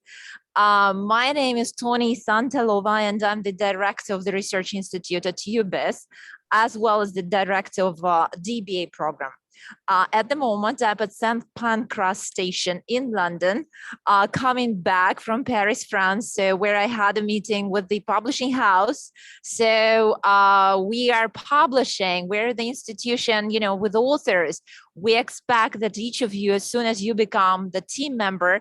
My name is Tony Santalova, and I'm the director of the Research Institute at UBIS, as well as the director of DBA program. At the moment, I'm at St. Pancras Station in London, coming back from Paris, France, where I had a meeting with the publishing house. So we are publishing, we're the institution, you know, with authors. We expect that each of you, as soon as you become the team member,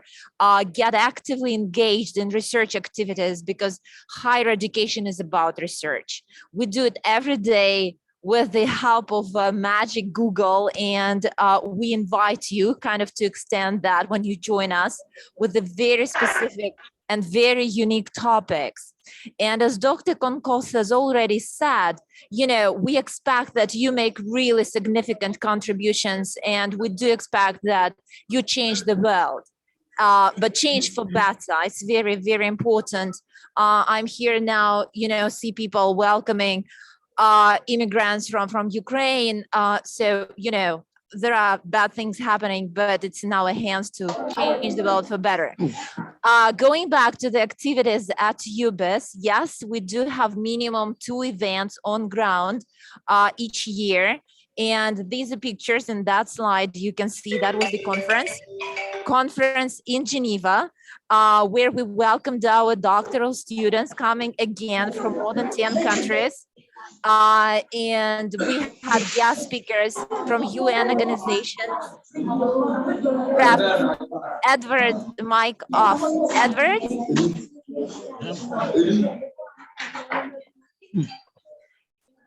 get actively engaged in research activities, because higher education is about research. We do it every day with the help of magic Google, and we invite you kind of to extend that when you join us with the very specific and very unique topics. And as Dr. Konkos has already said, you know, we expect that you make really significant contributions, and we do expect that you change the world. But change for better. It's very, very important. I'm here now, you know, see people welcoming immigrants from Ukraine. So, you know, there are bad things happening, but it's in our hands to change the world for better. Going back to the activities at UBIS, yes, we do have minimum 2 events on ground each year. And these are pictures in that slide. You can see that was the conference in Geneva, where we welcomed our doctoral students coming again from more than 10 countries. And we had guest speakers from UN organizations. Rep Edward, mic off. Edward?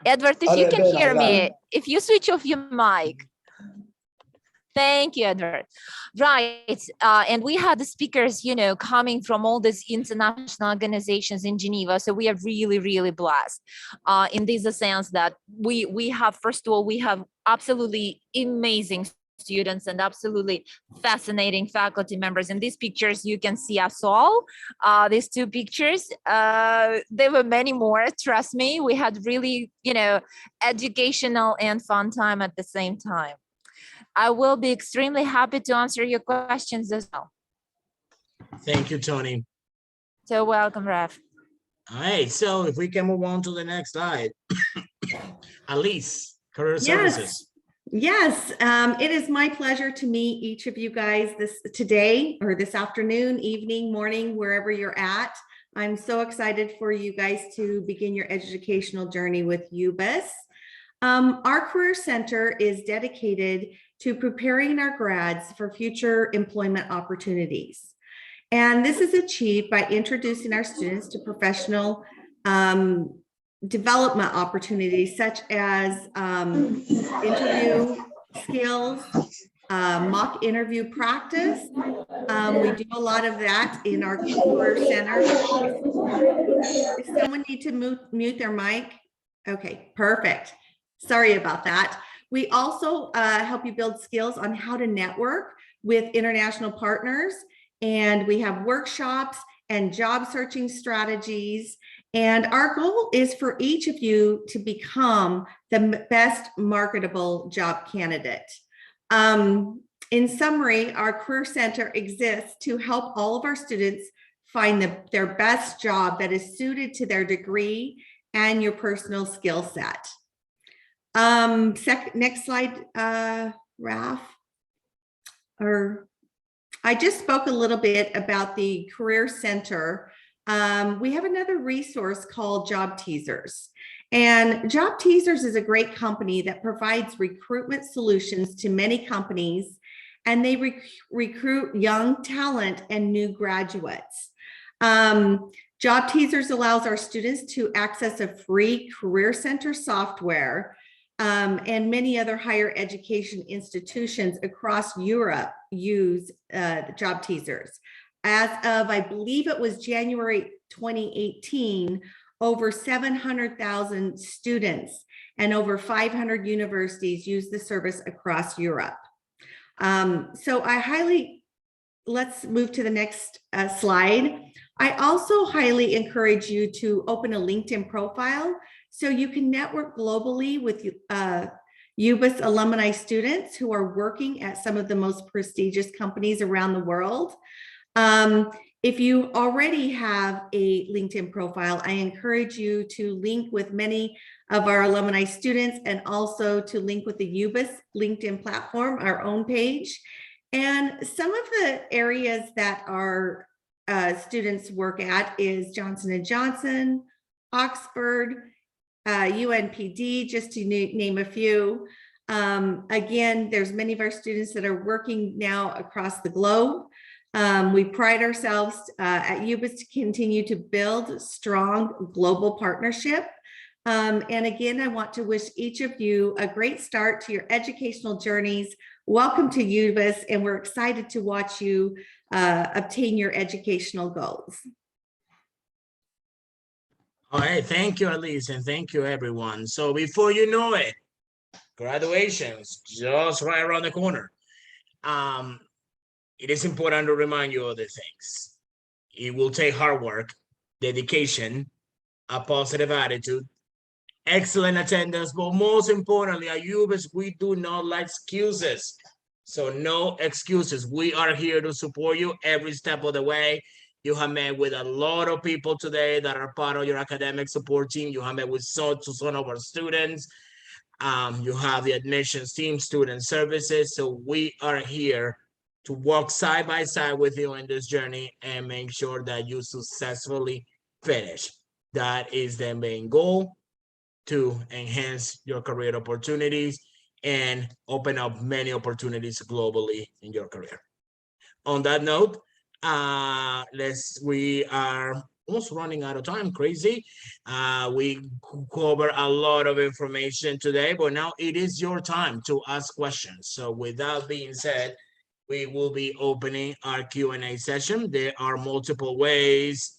Edward, if you can hear me, if you switch off your mic. Thank you, Edward. Right, and we had the speakers, coming from all these international organizations in Geneva. So we are really, really blessed in this sense that we have, first of all, we have absolutely amazing students and absolutely fascinating faculty members. In these pictures, you can see us all. These two pictures, there were many more, trust me. We had really, educational and fun time at the same time. I will be extremely happy to answer your questions as well. Thank you, Tony. So welcome, Raf. All right, so if we can move on to the next slide. Alice, Career Services. Yes, it is my pleasure to meet each of you guys today or this afternoon, evening, morning, wherever you're at. I'm so excited for you guys to begin your educational journey with UBIS. Our Career Center is dedicated to preparing our grads for future employment opportunities. And this is achieved by introducing our students to professional development opportunities such as interview skills, mock interview practice. We do a lot of that in our Career Center. Does someone need to mute their mic? Okay, perfect. Sorry about that. We also help you build skills on how to network with international partners. And we have workshops and job searching strategies. And our goal is for each of you to become the best marketable job candidate. In summary, our Career Center exists to help all of our students find their best job that is suited to their degree and your personal skill set. Next slide, Raf. I just spoke a little bit about the Career Center. We have another resource called Job Teasers. And Job Teasers is a great company that provides recruitment solutions to many companies, and they recruit young talent and new graduates. Job Teasers allows our students to access a free Career Center software, and many other higher education institutions across Europe use Job Teasers. As of, I believe it was January 2018, over 700,000 students and over 500 universities use the service across Europe. So let's move to the next slide. I also highly encourage you to open a LinkedIn profile so you can network globally with UBIS alumni students who are working at some of the most prestigious companies around the world. If you already have a LinkedIn profile, I encourage you to link with many of our alumni students and also to link with the UBIS LinkedIn platform, our own page. And some of the areas that our students work at is Johnson & Johnson, Oxford, UNPD, just to name a few. Again, there's many of our students that are working now across the globe. We pride ourselves at UBIS to continue to build strong global partnership. And again, I want to wish each of you a great start to your educational journeys. Welcome to UBIS, and we're excited to watch you obtain your educational goals. All right, thank you, Elise, and thank you, everyone. So before you know it, graduation's just right around the corner. It is important to remind you of the things. It will take hard work, dedication, a positive attitude, excellent attendance, but most importantly, at UBIS, we do not like excuses. So no excuses. We are here to support you every step of the way. You have met with a lot of people today that are part of your academic support team. You have met with some of our students. You have the admissions team, student services. So we are here to walk side by side with you in this journey and make sure that you successfully finish. That is the main goal. to enhance your career opportunities and open up many opportunities globally in your career. On that note, we are almost running out of time. Crazy. We cover a lot of information today, but now it is your time to ask questions. So with that being said, we will be opening our Q&A session. There are multiple ways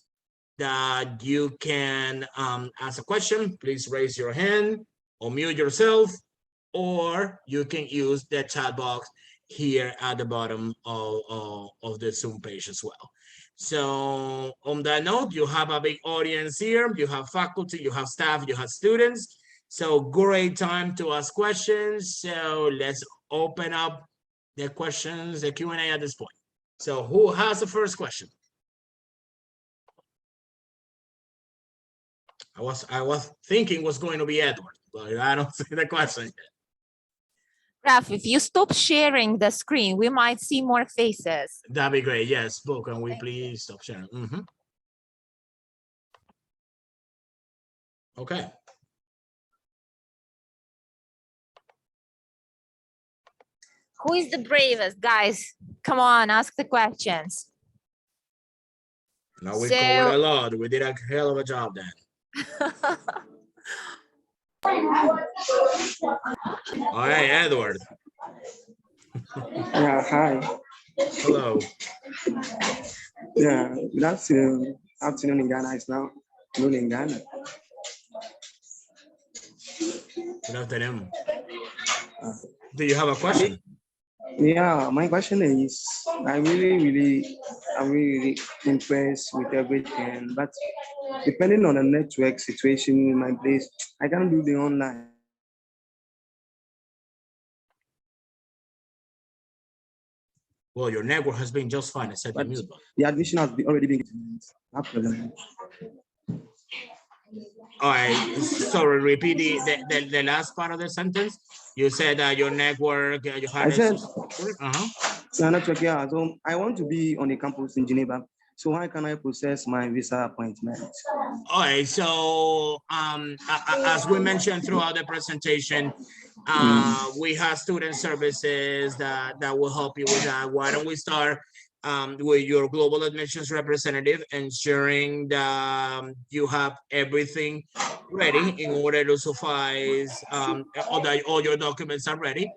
that you can ask a question. Please raise your hand or mute yourself, or you can use the chat box here at the bottom of the Zoom page as well. So on that note, you have a big audience here. You have faculty, you have staff, you have students. So great time to ask questions. So let's open up the questions, the Q&A at this point. So who has the first question? I was thinking was going to be Edward, but I don't see the question yet. Raf, if you stop sharing the screen, we might see more faces. That'd be great. Yes, Bo, can we please stop sharing? Okay. Who is the bravest, guys? Come on, ask the questions. Now we covered a lot. We did a hell of a job then. All right, Edward. Yeah, hi. Hello. Yeah, that's afternoon in Ghana. It's now noon in Ghana. Good afternoon. Do you have a question? Yeah, my question is, I'm really impressed with everything, but depending on the network situation in my place, I can't do the online. Well, your network has been just fine. I said the mute button. The admission has already been given. No problem. All right, sorry, repeat the last part of the sentence. You said that your network, you had I said, your network, yeah, so I want to be on the campus in Geneva. So how can I process my visa appointment? All right, so as we mentioned throughout the presentation, we have student services that will help you with that. Why don't we start with your global admissions representative, ensuring that you have everything ready in order to suffice, all your documents are ready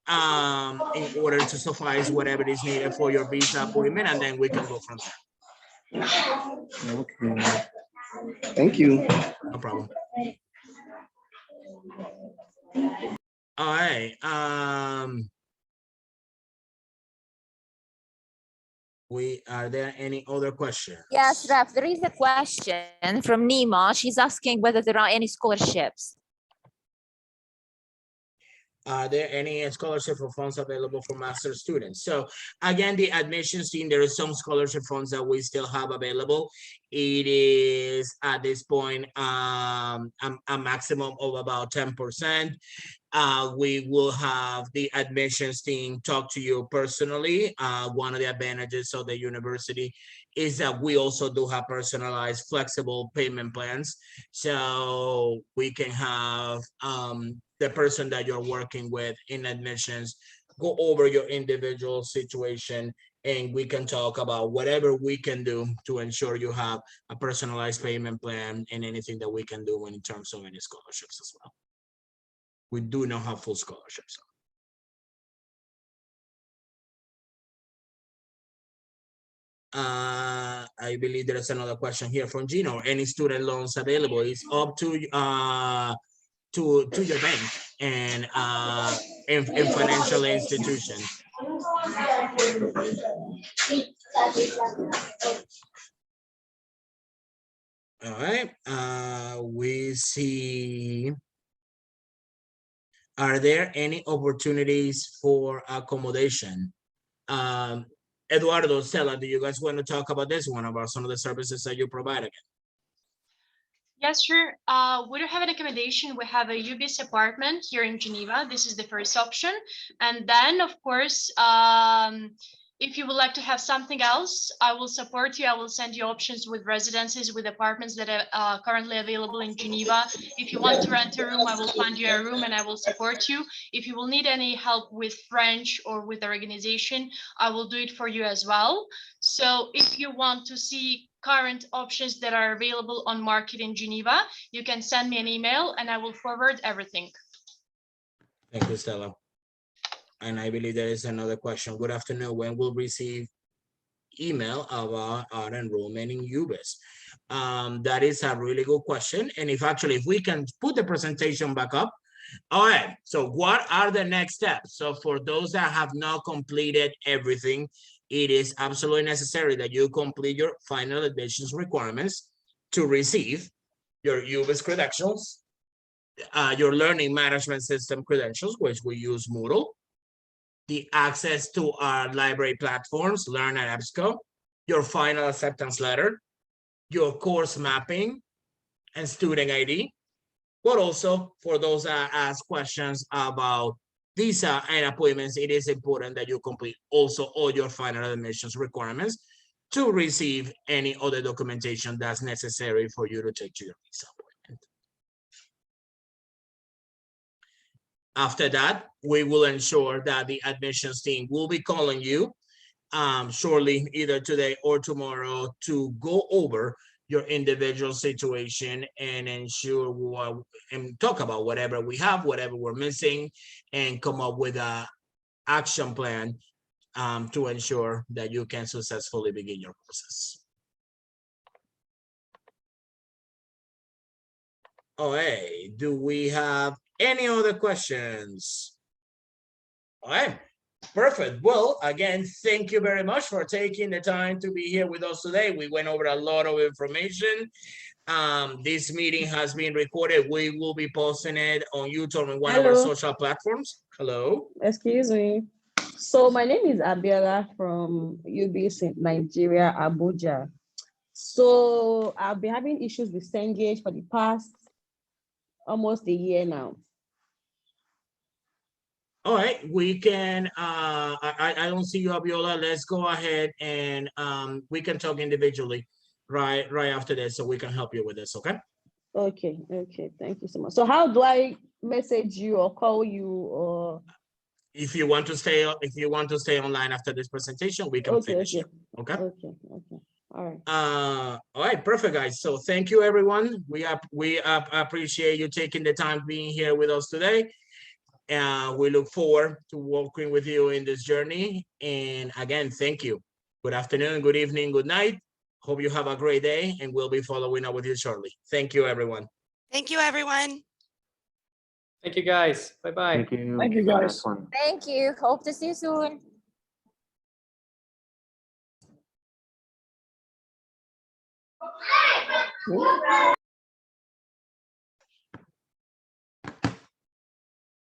in order to suffice whatever is needed for your visa appointment, and then we can go from there. Okay. Thank you. No problem. All right. Are there any other questions? Yes, Raf, there is a question from Nima. She's asking whether there are any scholarships. Are there any scholarship or funds available for master's students? So again, the admissions team, there is some scholarship funds that we still have available. It is at this point a maximum of about 10%. We will have the admissions team talk to you personally. One of the advantages of the university is that we also do have personalized flexible payment plans. So we can have the person that you're working with in admissions go over your individual situation, and we can talk about whatever we can do to ensure you have a personalized payment plan and anything that we can do in terms of any scholarships as well. We do not have full scholarships. I believe there is another question here from Gino. Any student loans available? It's up to your bank and in financial institution. All right. We see. Are there any opportunities for accommodation? Eduardo, Stella, do you guys want to talk about this one, about some of the services that you provide again? Yes, sure. We don't have an accommodation. We have a UBIS apartment here in Geneva. This is the first option. And then, of course, If you would like to have something else, I will support you. I will send you options with residences, with apartments that are currently available in Geneva. If you want to rent a room, I will find you a room and I will support you. If you will need any help with French or with the organization, I will do it for you as well. So if you want to see current options that are available on market in Geneva, you can send me an email and I will forward everything. Thank you, Stella. And I believe there is another question. Good afternoon. When will receive email about our enrollment in UBIS? That is a really good question. And if we can put the presentation back up. All right. So what are the next steps? So for those that have not completed everything, it is absolutely necessary that you complete your final admissions requirements to receive your UBIS credentials, your learning management system credentials, which we use Moodle, the access to our library platforms, Learn and EBSCO, your final acceptance letter, your course mapping, and student ID. But also for those that ask questions about visa and appointments, it is important that you complete also all your final admissions requirements to receive any other documentation that's necessary for you to take to your visa appointment. After that, we will ensure that the admissions team will be calling you shortly, either today or tomorrow, to go over your individual situation and ensure and talk about whatever we have, whatever we're missing, and come up with an action plan to ensure that you can successfully begin your process. All right, do we have any other questions? All right, perfect. Well, again, thank you very much for taking the time to be here with us today. We went over a lot of information. This meeting has been recorded. We will be posting it on YouTube and one of our social platforms. Hello. Excuse me. So my name is Abiola from UBIS in Nigeria, Abuja. So I've been having issues with Cengage for the past almost a year now. All right, we can, I don't see you, Abiola. Let's go ahead and we can talk individually right after this so we can help you with this, okay? Okay, thank you so much. So how do I message you or call you or? If you want to stay online after this presentation, we can finish it, okay? Okay, all right. All right, perfect, guys. So thank you, everyone. We appreciate you taking the time being here with us today. We look forward to working with you in this journey. And again, thank you. Good afternoon, good evening, good night. Hope you have a great day, and we'll be following up with you shortly. Thank you, everyone. Thank you, everyone. Thank you, guys. Bye-bye. Thank you. Thank you, guys. Thank you. Hope to see you soon.